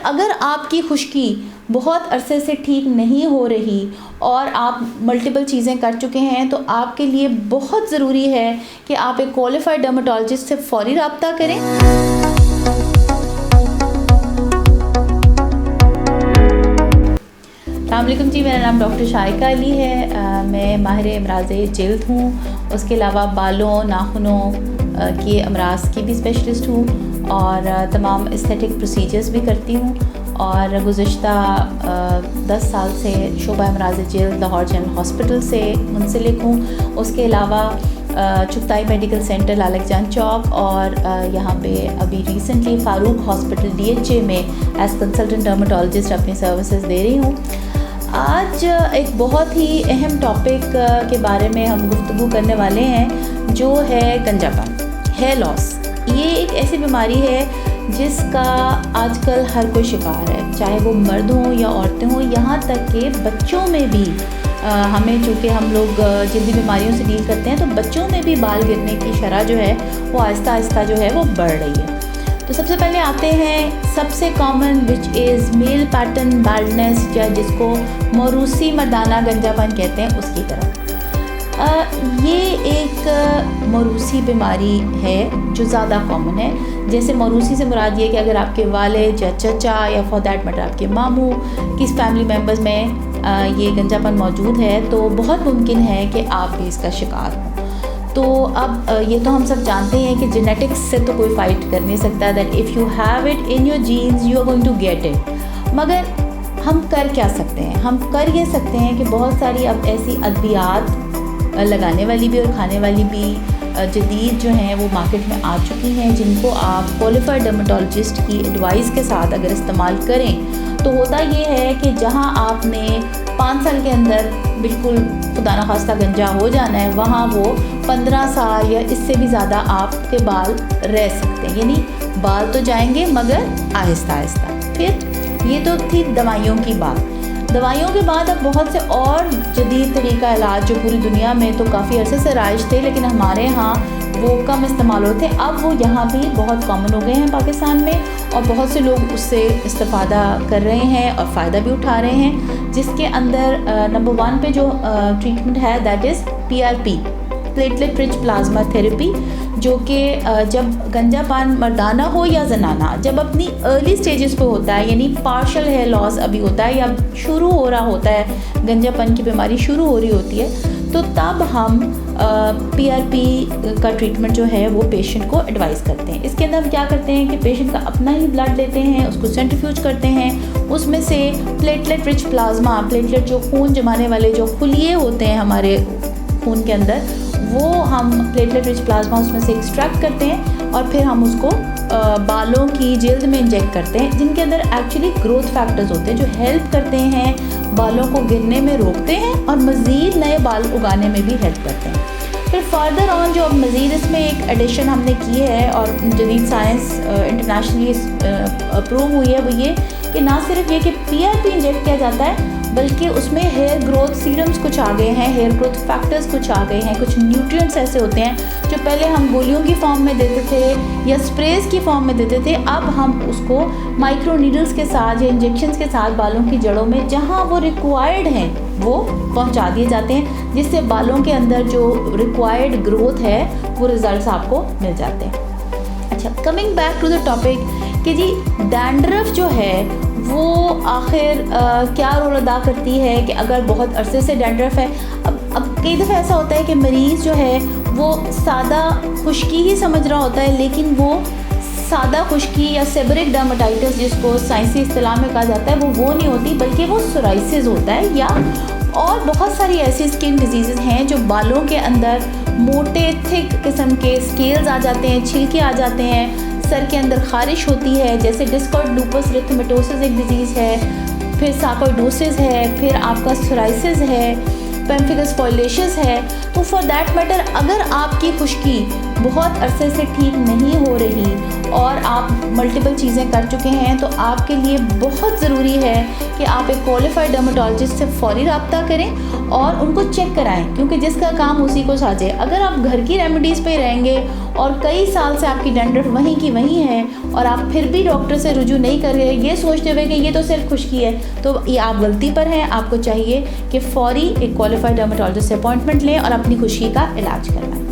अगर आपकी खुश्की बहुत अरसे से ठीक नहीं हो रही और आप मल्टीपल चीज़ें कर चुके हैं, तो आपके लिए बहुत ज़रूरी है कि आप एक क्वालिफाइड डर्मेटोलॉजिस्ट से फ़ौरी रब्ता करें। अस्सलामुअलैकुम जी, मेरा नाम डॉक्टर शाइका अली है। मैं माहिर अमराज़े जिल्द हूँ। उसके अलावा बालों, नाखूनों के अमराज की भी स्पेशलिस्ट हूँ और तमाम एस्थेटिक प्रोसीजर्स भी करती हूँ। और गुज़िश्ता 10 साल से शोबा अमराज़ जिल्द लाहौर जनरल हॉस्पिटल से मुंसलिक हूँ। उसके अलावा चुगताई मेडिकल सेंटर लालक जान चौक और यहाँ पे अभी रिसेंटली फ़ारूक हॉस्पिटल DHA में एज़ कंसल्टेंट डर्मेटोलॉजिस्ट अपनी सर्विसेज दे रही हूँ। आज एक बहुत ही अहम टॉपिक के बारे में हम गुफ्तगू करने वाले हैं, जो है गंजापन, हेयर लॉस। ये एक ऐसी बीमारी है जिसका आजकल हर कोई शिकार है, चाहे वो मर्द हों या औरतें हों, यहाँ तक कि बच्चों में भी। हमें चूँकि हम लोग जल्दी बीमारियों से डील करते हैं, तो बच्चों में भी बाल गिरने की शरह जो है वो आहिस्ता आहिस्ता जो है वो बढ़ रही है। तो सबसे पहले आते हैं सबसे common, which is male pattern baldness, या जिसको मौरूसी मर्दाना गंजापन कहते हैं, उसकी तरफ। ये एक मौरूसी बीमारी है जो ज़्यादा कॉमन है। जैसे मौरूसी से मुराद ये कि अगर आपके वालिद या चचा या फॉर दैट मैटर आपके मामू किस फैमिली मेम्बर्स में ये गंजापन मौजूद है, तो बहुत मुमकिन है कि आप भी इसका शिकार हों। तो अब ये तो हम सब जानते हैं कि जेनेटिक्स से तो कोई फ़ाइट कर नहीं सकता, that if you have it in your genes you are going to get it. मगर हम कर क्या सकते हैं? हम कर ये सकते हैं कि बहुत सारी अब ऐसी अद्वियात लगाने वाली भी और खाने वाली भी जदीद जो हैं वो मार्केट में आ चुकी हैं, जिनको आप क्वालिफाइड डर्मेटोलॉजिस्ट की एडवाइस के साथ अगर इस्तेमाल करें, तो होता ये है कि जहां आपने 5 साल के अंदर बिल्कुल खुदा न खास्ता गंजा हो जाना है, वहाँ वो 15 साल या इससे भी ज़्यादा आपके बाल रह सकते हैं। यानी बाल तो जाएंगे मगर आहिस्ता आहिस्ता। फिर ये तो थी दवाइयों की बात। दवाइयों के बाद अब बहुत से और जदीद तरीका इलाज जो पूरी दुनिया में तो काफ़ी अरसे से राइज थे, लेकिन हमारे यहाँ वो कम इस्तेमाल होते हैं। अब वो यहाँ भी बहुत कॉमन हो गए हैं पाकिस्तान में, और बहुत से लोग उससे इस्तेफ़ादा कर रहे हैं और फ़ायदा भी उठा रहे हैं। जिसके अंदर नंबर 1 पे जो ट्रीटमेंट है that is PRP, platelet rich plasma therapy, जो कि जब गंजापन मर्दाना हो या जनाना, जब अपनी अर्ली स्टेजेस पे होता है, यानी पार्शल हेयर लॉस अभी होता है या शुरू हो रहा होता है, गंजापन की बीमारी शुरू हो रही होती है, तो तब हम PRP का ट्रीटमेंट जो है वो पेशेंट को एडवाइस करते हैं। इसके अंदर हम क्या करते हैं कि पेशेंट का अपना ही ब्लड लेते हैं, उसको सेंट्रीफ्यूज करते हैं, उसमें से प्लेटलेट रिच प्लाज्मा, प्लेटलेट जो खून जमाने वाले जो खुलिये होते हैं हमारे खून के अंदर, वो हम प्लेटलेट रिच प्लाज्मा उसमें से एक्सट्रैक्ट करते हैं और फिर हम उसको बालों की जिल्द में इंजेक्ट करते हैं, जिनके अंदर एक्चुअली ग्रोथ फैक्टर्स होते हैं जो हेल्प करते हैं, बालों को गिरने में रोकते हैं और मज़ीद नए बाल उगाने में भी हेल्प करते हैं। फिर फर्दर ऑन जो अब मज़ीद इसमें एक एडिशन हमने की है और जदीद साइंस इंटरनेशनली अप्रूव हुई है, वो ये कि ना सिर्फ ये कि PRP इंजेक्ट किया जाता है, बल्कि उसमें हेयर ग्रोथ सीरम्स कुछ आ गए हैं, हेयर ग्रोथ फैक्टर्स कुछ आ गए हैं, कुछ न्यूट्रिएंट्स ऐसे होते हैं जो पहले हम गोलियों की फॉर्म में देते थे या स्प्रेज की फॉर्म में देते थे, अब हम उसको माइक्रो नीडल्स के साथ या इंजेक्शंस के साथ बालों की जड़ों में जहां वो रिक्वायर्ड हैं वो पहुंचा दिए जाते हैं, जिससे बालों के अंदर जो रिक्वायर्ड ग्रोथ है वो रिजल्ट्स आपको मिल जाते हैं। अच्छा, coming back to the topic कि जी डैंड्रफ जो है वो आखिर क्या रोल अदा करती है, कि अगर बहुत अरसे से डैंड्रफ है, अब कई दफ़ा ऐसा होता है कि मरीज़ जो है वो सादा खुश्की ही समझ रहा होता है, लेकिन वो सादा खुश्की या सेबरिक डर्मेटाइटिस जिसको साइंसी इस्तिलाह में कहा जाता है वो नहीं होती, बल्कि वो सोराइसिस होता है, या और बहुत सारी ऐसी स्किन डिजीज़ हैं जो बालों के अंदर मोटे थिक किस्म के स्केल्स आ जाते हैं, छिलके आ जाते हैं, सर के अंदर खारिश होती है, जैसे डिस्कॉर्ड लूपस रिथमेटोसिस एक डिजीज़ है, फिर सार्कोइडोसिस है, फिर आपका सोराइसिस है, पेम्फिगस फॉइलेशियस है। तो फॉर दैट मैटर अगर आपकी खुश्की बहुत अरसे से ठीक नहीं हो रही और आप मल्टीपल चीज़ें कर चुके हैं, तो आपके लिए बहुत ज़रूरी है कि आप एक क्वालिफाइड डर्मेटोलॉजिस्ट से फ़ौरी रब्ता करें और उनको चेक कराएं, क्योंकि जिसका काम उसी को साझे। अगर आप घर की रेमेडीज़ पे रहेंगे और कई साल से आपकी डैंड्रफ वहीं की वहीं है और आप फिर भी डॉक्टर से रुजू नहीं कर रहे, ये सोचते हुए कि ये तो सिर्फ खुश्की है, तो ये आप गलती पर हैं। आपको चाहिए कि फ़ौरी एक क्वालिफाइड डर्मेटोलॉजिस्ट से अपॉइंटमेंट लें और अपनी खुश्की का इलाज करवाएं।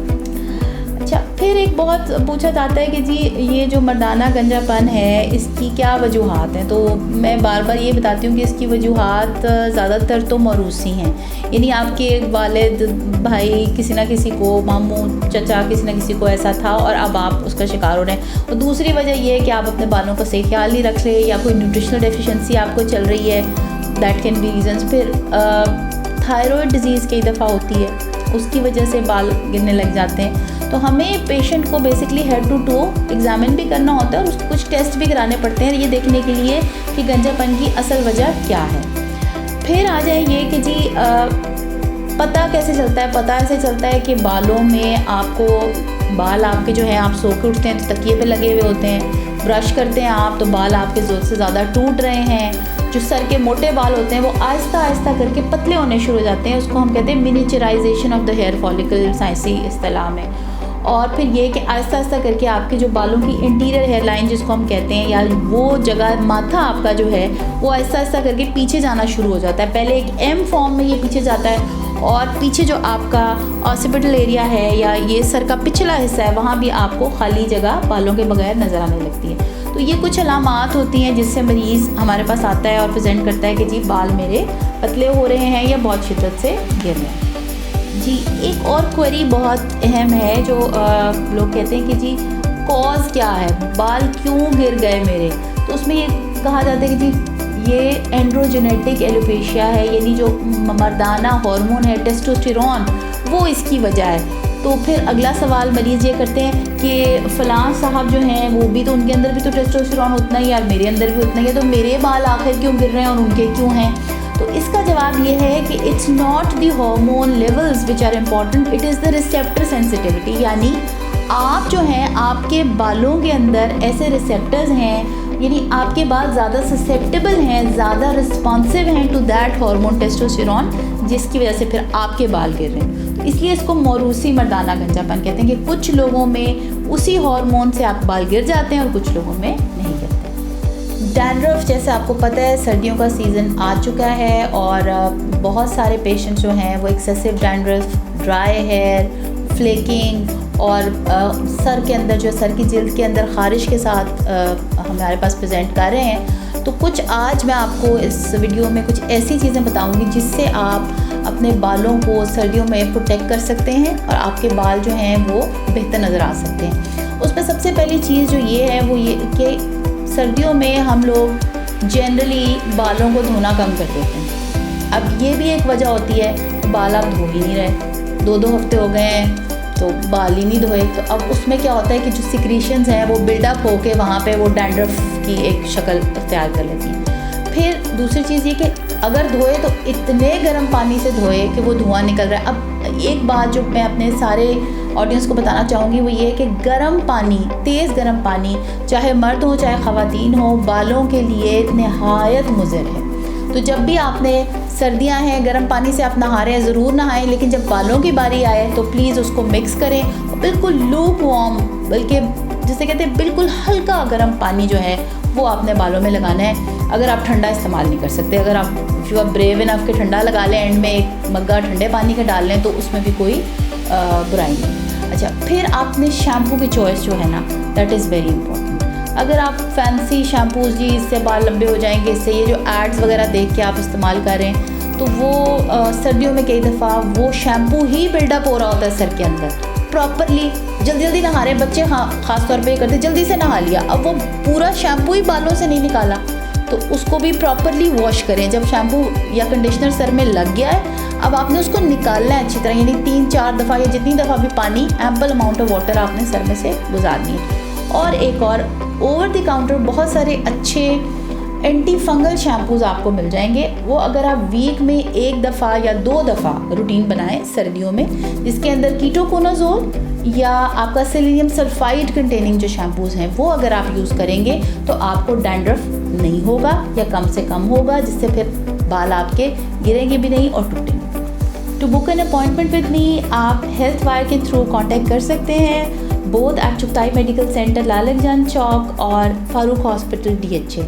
अच्छा, फिर एक बहुत पूछा जाता है कि जी ये जो मर्दाना गंजापन है इसकी क्या वजूहात हैं। तो मैं बार बार ये बताती हूँ कि इसकी वजूहात ज़्यादातर तो मौरूसी हैं, यानी आपके वालिद, भाई, किसी ना किसी को, मामू, चचा, किसी ना किसी को ऐसा था और अब आप उसका शिकार हो रहे हैं। और दूसरी वजह ये है कि आप अपने बालों का सही ख्याल नहीं रख रहे या कोई न्यूट्रिशनल डेफिशिएंसी आपको चल रही है, दैट कैन बी रीजंस। फिर थायराइड डिजीज़ कई दफ़ा होती है, उसकी वजह से बाल गिरने लग जाते हैं। तो हमें पेशेंट को basically head to toe examine भी करना होता है और उसको कुछ टेस्ट भी कराने पड़ते हैं ये देखने के लिए कि गंजापन की असल वजह क्या है। फिर आ जाए ये कि जी पता कैसे चलता है। पता ऐसे चलता है कि बालों में आपको बाल आपके जो है, आप सो के उठते हैं तो तकिए पे लगे हुए होते हैं, ब्रश करते हैं आप तो बाल आपके ज़रूरत से ज़्यादा टूट रहे हैं, जो सर के मोटे बाल होते हैं वो आहिस्ता आहिस्ता करके पतले होने शुरू हो जाते हैं। उसको हम कहते हैं miniaturization of the hair follicle, साइंसी इस्तिलाह में। और फिर ये कि आहिस्ता आहिस्ता करके आपके जो बालों की इंटीरियर हेयर लाइन जिसको हम कहते हैं, या वो जगह माथा आपका जो है वो आहिस्ता आहिस्ता करके पीछे जाना शुरू हो जाता है। पहले एक एम फॉर्म में ये पीछे जाता है और पीछे जो आपका ऑसिपिटल एरिया है या ये सर का पिछला हिस्सा है वहाँ भी आपको खाली जगह बालों के बगैर नज़र आने लगती है। तो ये कुछ अलामात होती हैं जिससे मरीज़ हमारे पास आता है और प्रेजेंट करता है कि जी बाल मेरे पतले हो रहे हैं या बहुत शिद्दत से गिर रहे हैं। जी एक और क्वेरी बहुत अहम है जो लोग कहते हैं कि जी कॉज क्या है, बाल क्यों गिर गए मेरे। तो उसमें ये कहा जाता है कि जी ये एंड्रोजेनेटिक एलोपेशिया है, यानी जो मर्दाना हार्मोन है टेस्टोस्टेरोन वो इसकी वजह है। तो फिर अगला सवाल मरीज़ ये करते हैं कि फ़लाँ साहब जो हैं वो भी तो, उनके अंदर भी तो टेस्टोस्टेरोन उतना ही है और मेरे अंदर भी उतना ही है, तो मेरे बाल आखिर क्यों गिर रहे हैं और उनके क्यों हैं। तो इसका जवाब ये है कि it's not the hormone levels which are important, it is the receptor sensitivity. यानी आप जो हैं आपके बालों के अंदर ऐसे रिसेप्टर्स हैं, यानी आपके बाल ज़्यादा ससेप्टेबल हैं, ज़्यादा रिस्पॉन्सिव हैं टू दैट हार्मोन टेस्टोस्टेरोन, जिसकी वजह से फिर आपके बाल गिर रहे हैं। तो इसलिए इसको मौरूसी मर्दाना गंजापन कहते हैं कि कुछ लोगों में उसी हार्मोन से आप बाल गिर जाते हैं और कुछ लोगों में नहीं गिरते। डैंड्रफ, जैसे आपको पता है सर्दियों का सीज़न आ चुका है और बहुत सारे पेशेंट्स जो हैं वो excessive dandruff, dry hair, flaking और सर के अंदर जो सर की जिल्द के अंदर ख़ारिश के साथ हमारे पास प्रेजेंट कर रहे हैं। तो कुछ आज मैं आपको इस वीडियो में कुछ ऐसी चीज़ें बताऊंगी जिससे आप अपने बालों को सर्दियों में प्रोटेक्ट कर सकते हैं और आपके बाल जो हैं वो बेहतर नज़र आ सकते हैं। उसमें सबसे पहली चीज़ जो ये है वो ये कि सर्दियों में हम लोग जनरली बालों को धोना कम कर देते हैं। अब ये भी एक वजह होती है कि बाल आप धो ही नहीं रहे, 2-2 हफ्ते हो गए हैं तो बाल ही नहीं धोए। तो अब उसमें क्या होता है कि जो सिक्रीशंस हैं वो बिल्डअप होके वहाँ पे वो डैंड्रफ की एक शक्ल अख्तियार कर लेती हैं। फिर दूसरी चीज़ ये कि अगर धोए तो इतने गर्म पानी से धोए कि वो धुआं निकल रहा है। अब एक बात जो मैं अपने सारे ऑडियंस को बताना चाहूँगी वो ये है कि गर्म पानी, तेज़ गर्म पानी, चाहे मर्द हो चाहे ख़वातीन हो, बालों के लिए नहायत मुज़र है। तो जब भी आपने सर्दियां हैं गर्म पानी से आप नहा रहे हैं ज़रूर नहाएं, लेकिन जब बालों की बारी आए तो प्लीज़ उसको मिक्स करें और बिल्कुल लूक वार्म, बल्कि जिसे कहते हैं बिल्कुल हल्का गर्म पानी जो है वो आपने बालों में लगाना है। अगर आप ठंडा इस्तेमाल नहीं कर सकते, अगर आप यू आर ब्रेव इनफ के ठंडा लगा लें, एंड में एक मग्गा ठंडे पानी का डाल लें तो उसमें भी कोई बुराई नहीं। अच्छा, फिर आपने शैम्पू की चॉइस जो है ना, दैट इज़ वेरी इंपॉर्टेंट। अगर आप फैंसी शैम्पूज जी इससे बाल लंबे हो जाएंगे, इससे ये जो एड्स वगैरह देख के आप इस्तेमाल करें तो वो सर्दियों में कई दफ़ा वो शैम्पू ही बिल्डअप हो रहा होता है सर के अंदर। प्रॉपरली जल्दी जल्दी नहा रहे बच्चे, हाँ ख़ास तौर पे ये करते जल्दी से नहा लिया, अब वो पूरा शैम्पू ही बालों से नहीं निकाला, तो उसको भी प्रॉपरली वॉश करें। जब शैम्पू या कंडीशनर सर में लग गया है अब आपने उसको निकालना है अच्छी तरह, यानी 3-4 दफ़ा या जितनी दफ़ा भी पानी, एम्पल अमाउंट ऑफ वाटर आपने सर में से गुजारनी है। और एक और ओवर द काउंटर बहुत सारे अच्छे एंटी फंगल शैम्पूज़ आपको मिल जाएंगे। वो अगर आप वीक में 1 दफ़ा या 2 दफ़ा रूटीन बनाएं सर्दियों में, जिसके अंदर कीटोकोनाज़ोल या आपका सेलेनियम सल्फाइड कंटेनिंग जो शैम्पूज़ हैं वो अगर आप यूज़ करेंगे तो आपको डैंड्रफ नहीं होगा या कम से कम होगा, जिससे फिर बाल आपके गिरेंगे भी नहीं और टूटेंगे। To book an appointment with me आप हेल्थ वायर के थ्रू कांटेक्ट कर सकते हैं, both at Chughtai medical centre, Lalak Jan Chowk और फारूक हॉस्पिटल DHA।